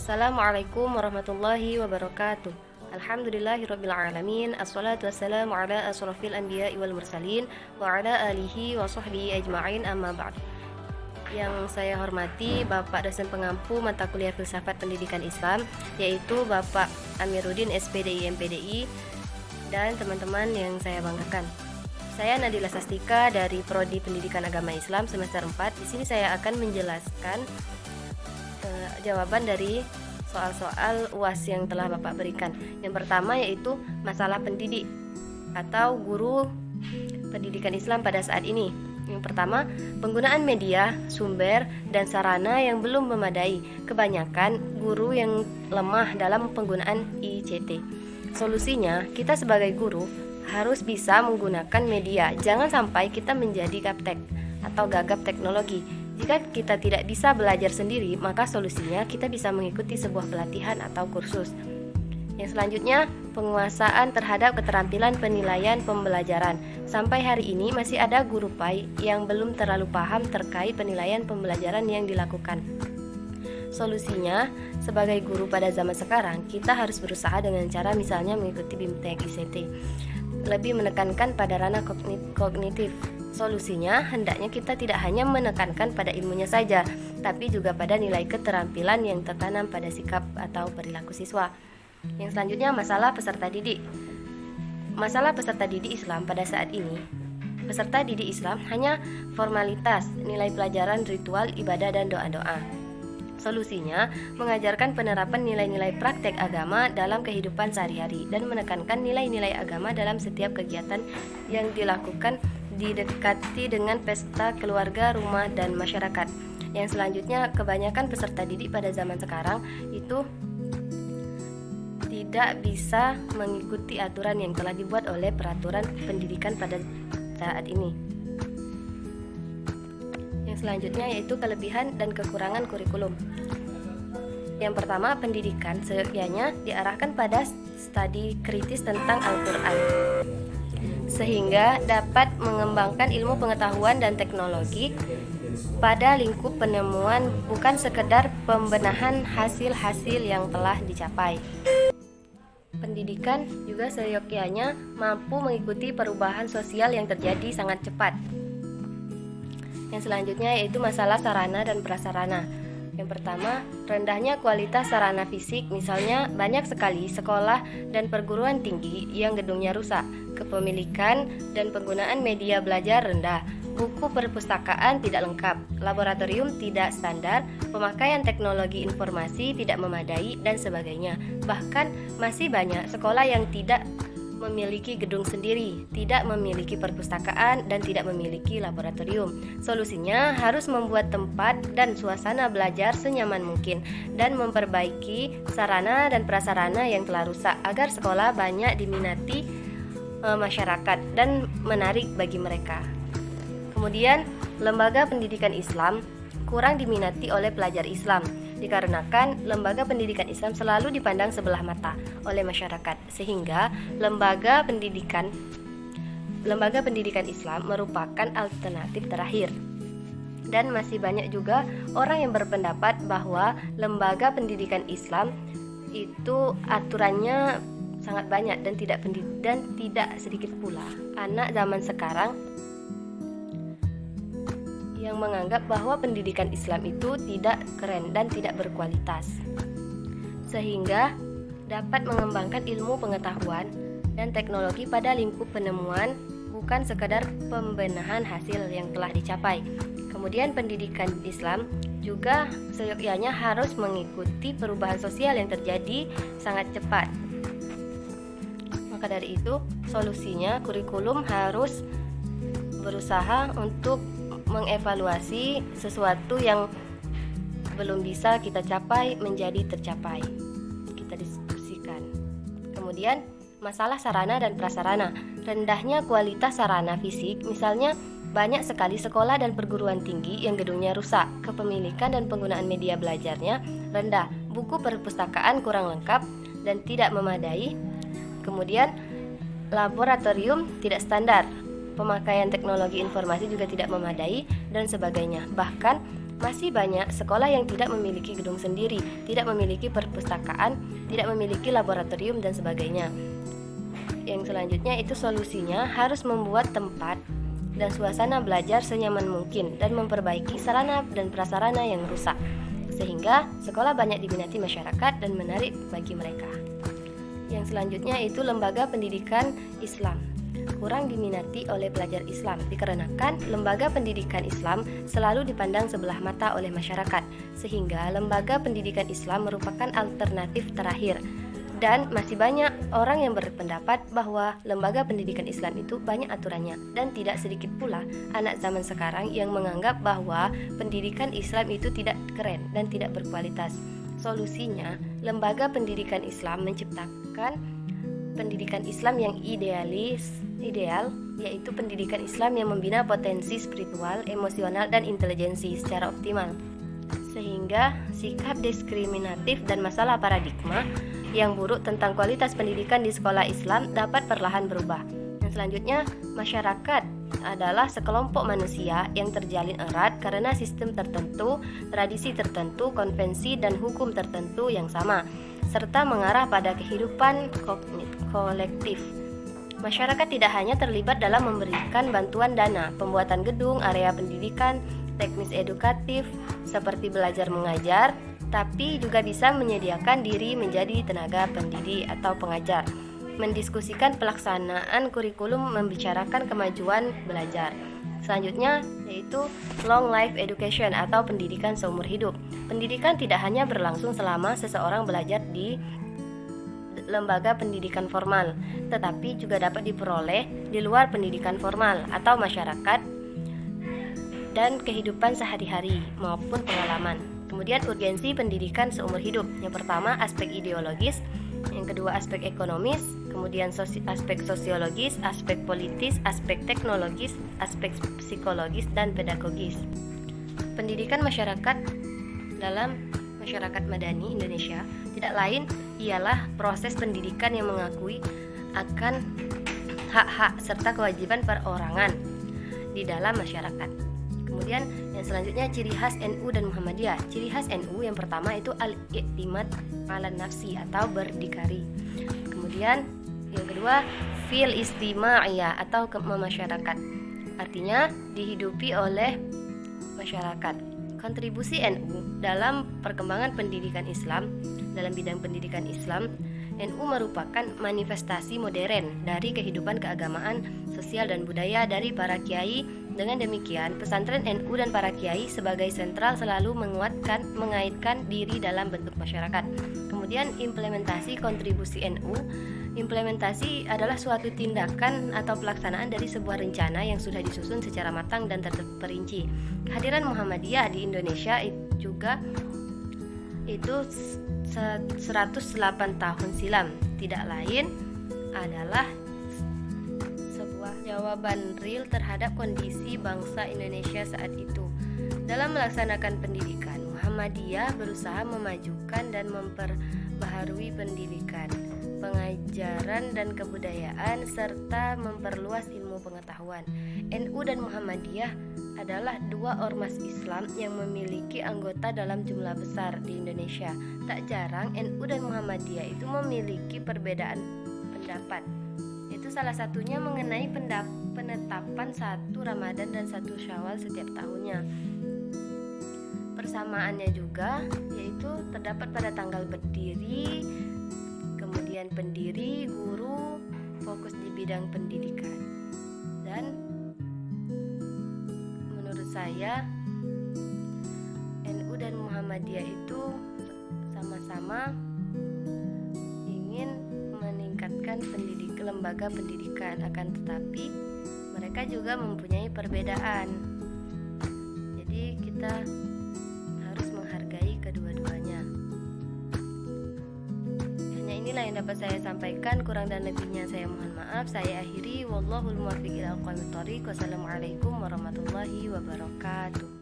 Assalamualaikum warahmatullahi wabarakatuh. Alhamdulillahirrabbilalamin. Assalatu wassalamu ala asrafil anbiya'i wal mursalin wa ala alihi wa sahbihi ajma'in, amma ba'd. Yang saya hormati Bapak dosen pengampu mata kuliah Filsafat Pendidikan Islam, yaitu Bapak Amiruddin SPDI MPDI, dan teman-teman yang saya banggakan. Saya Nadila Sastika dari Prodi Pendidikan Agama Islam semester 4. Di sini saya akan menjelaskan jawaban dari soal-soal UAS yang telah Bapak berikan. Yang pertama yaitu masalah pendidik atau guru pendidikan Islam pada saat ini. Yang pertama, penggunaan media, sumber, dan sarana yang belum memadai. Kebanyakan guru yang lemah dalam penggunaan ICT. Solusinya, kita sebagai guru harus bisa menggunakan media. Jangan sampai kita menjadi gaptek atau gagap teknologi. Jika kita tidak bisa belajar sendiri, maka solusinya kita bisa mengikuti sebuah pelatihan atau kursus. Yang selanjutnya, penguasaan terhadap keterampilan penilaian pembelajaran. Sampai hari ini masih ada guru PAI yang belum terlalu paham terkait penilaian pembelajaran yang dilakukan. Solusinya, sebagai guru pada zaman sekarang, kita harus berusaha dengan cara misalnya mengikuti BIMTEK ICT. Lebih menekankan pada ranah kognitif. Solusinya, hendaknya kita tidak hanya menekankan pada ilmunya saja, tapi juga pada nilai keterampilan yang tertanam pada sikap atau perilaku siswa. Yang selanjutnya, masalah peserta didik. Masalah peserta didik Islam pada saat ini. Peserta didik Islam hanya formalitas, nilai pelajaran, ritual, ibadah, dan doa-doa. Solusinya, mengajarkan penerapan nilai-nilai praktek agama dalam kehidupan sehari-hari dan menekankan nilai-nilai agama dalam setiap kegiatan yang dilakukan, didekati dengan pesta keluarga, rumah, dan masyarakat. Yang selanjutnya, kebanyakan peserta didik pada zaman sekarang itu tidak bisa mengikuti aturan yang telah dibuat oleh peraturan pendidikan pada saat ini. Yang selanjutnya yaitu kelebihan dan kekurangan kurikulum. Yang pertama, pendidikan seyogyanya diarahkan pada studi kritis tentang Al-Quran, sehingga dapat mengembangkan ilmu pengetahuan dan teknologi pada lingkup penemuan, bukan sekedar pembenahan hasil-hasil yang telah dicapai. Pendidikan juga seyogyanya mampu mengikuti perubahan sosial yang terjadi sangat cepat. Yang selanjutnya yaitu masalah sarana dan prasarana. Yang pertama, rendahnya kualitas sarana fisik, misalnya banyak sekali sekolah dan perguruan tinggi yang gedungnya rusak, kepemilikan dan penggunaan media belajar rendah, buku perpustakaan tidak lengkap, laboratorium tidak standar, pemakaian teknologi informasi tidak memadai, dan sebagainya. Bahkan masih banyak sekolah yang tidak memiliki gedung sendiri, tidak memiliki perpustakaan, dan tidak memiliki laboratorium. Solusinya harus membuat tempat dan suasana belajar senyaman mungkin dan memperbaiki sarana dan prasarana yang telah rusak agar sekolah banyak diminati masyarakat dan menarik bagi mereka. Kemudian, lembaga pendidikan Islam kurang diminati oleh pelajar Islam dikarenakan lembaga pendidikan Islam selalu dipandang sebelah mata oleh masyarakat, sehingga lembaga pendidikan Islam merupakan alternatif terakhir. Dan masih banyak juga orang yang berpendapat bahwa lembaga pendidikan Islam itu aturannya sangat banyak dan tidak sedikit pula anak zaman sekarang yang menganggap bahwa pendidikan Islam itu tidak keren dan tidak berkualitas, sehingga dapat mengembangkan ilmu pengetahuan dan teknologi pada lingkup penemuan, bukan sekadar pembenahan hasil yang telah dicapai. Kemudian pendidikan Islam juga seyogyanya harus mengikuti perubahan sosial yang terjadi sangat cepat. Maka dari itu, solusinya kurikulum harus berusaha untuk mengevaluasi sesuatu yang belum bisa kita capai menjadi tercapai. Kita diskusikan. Kemudian, masalah sarana dan prasarana. Rendahnya kualitas sarana fisik, misalnya banyak sekali sekolah dan perguruan tinggi yang gedungnya rusak, kepemilikan dan penggunaan media belajarnya rendah, buku perpustakaan kurang lengkap dan tidak memadai. Kemudian, laboratorium tidak standar, pemakaian teknologi informasi juga tidak memadai, dan sebagainya. Bahkan Masih banyak sekolah yang tidak memiliki gedung sendiri, tidak memiliki perpustakaan, tidak memiliki laboratorium dan sebagainya. Yang selanjutnya itu solusinya harus membuat tempat dan suasana belajar senyaman mungkin dan memperbaiki sarana dan prasarana yang rusak, sehingga sekolah banyak diminati masyarakat dan menarik bagi mereka. Yang selanjutnya itu lembaga pendidikan Islam kurang diminati oleh pelajar Islam dikarenakan lembaga pendidikan Islam selalu dipandang sebelah mata oleh masyarakat, sehingga lembaga pendidikan Islam merupakan alternatif terakhir. Dan masih banyak orang yang berpendapat bahwa lembaga pendidikan Islam itu banyak aturannya, dan tidak sedikit pula anak zaman sekarang yang menganggap bahwa pendidikan Islam itu tidak keren dan tidak berkualitas. Solusinya, lembaga pendidikan Islam menciptakan pendidikan Islam yang ideal, yaitu pendidikan Islam yang membina potensi spiritual, emosional, dan intelijensi secara optimal, sehingga sikap diskriminatif dan masalah paradigma yang buruk tentang kualitas pendidikan di sekolah Islam dapat perlahan berubah. Yang selanjutnya, masyarakat adalah sekelompok manusia yang terjalin erat karena sistem tertentu, tradisi tertentu, konvensi, dan hukum tertentu yang sama, serta mengarah pada kehidupan kolektif. Masyarakat tidak hanya terlibat dalam memberikan bantuan dana, pembuatan gedung, area pendidikan, teknis edukatif, seperti belajar mengajar, tapi juga bisa menyediakan diri menjadi tenaga pendidik atau pengajar, mendiskusikan pelaksanaan kurikulum, membicarakan kemajuan belajar. Selanjutnya yaitu long life education atau pendidikan seumur hidup. Pendidikan tidak hanya berlangsung selama seseorang belajar di lembaga pendidikan formal, tetapi juga dapat diperoleh di luar pendidikan formal atau masyarakat dan kehidupan sehari-hari maupun pengalaman. Kemudian urgensi pendidikan seumur hidup. Yang pertama aspek ideologis, yang kedua aspek ekonomis, kemudian aspek sosiologis, aspek politis, aspek teknologis, aspek psikologis, dan pedagogis. Pendidikan masyarakat dalam masyarakat madani Indonesia tidak lain ialah proses pendidikan yang mengakui akan hak-hak serta kewajiban perorangan di dalam masyarakat. Kemudian yang selanjutnya ciri khas NU dan Muhammadiyah. Ciri khas NU yang pertama itu al-i'timad 'alan nafsi atau berdikari. Kemudian yang kedua fil istima'iyah atau memasyarakat. Artinya dihidupi oleh masyarakat. Kontribusi NU dalam perkembangan pendidikan Islam, dalam bidang pendidikan Islam, NU merupakan manifestasi modern dari kehidupan keagamaan, sosial, dan budaya dari para kiai. Dengan demikian, pesantren NU dan para kiai sebagai sentral selalu mengaitkan diri dalam bentuk masyarakat. Kemudian implementasi kontribusi NU. Implementasi adalah suatu tindakan atau pelaksanaan dari sebuah rencana yang sudah disusun secara matang dan terperinci. Kehadiran Muhammadiyah di Indonesia juga itu 108 tahun silam, tidak lain adalah sebuah jawaban real terhadap kondisi bangsa Indonesia saat itu. Dalam melaksanakan pendidikan, Muhammadiyah berusaha memajukan dan memperbaharui pendidikan, pengajaran dan kebudayaan, serta memperluas ilmu pengetahuan. NU dan Muhammadiyah adalah dua ormas Islam yang memiliki anggota dalam jumlah besar di Indonesia. Tak jarang NU dan Muhammadiyah itu memiliki perbedaan pendapat. Itu salah satunya mengenai penetapan 1 Ramadan dan 1 Syawal setiap tahunnya. Persamaannya juga yaitu terdapat pada tanggal berdiri, kemudian pendiri, guru, fokus di bidang pendidikan. Dan menurut saya NU dan Muhammadiyah itu sama-sama ingin meningkatkan lembaga pendidikan, akan tetapi mereka juga mempunyai perbedaan. Jadi kita harus menghargai kedua-duanya. Inilah yang dapat saya sampaikan, kurang dan lebihnya saya mohon maaf. Saya akhiri, wallahul muwaffiq ila aqwamit thoriq. Wassalamualaikum warahmatullahi wabarakatuh.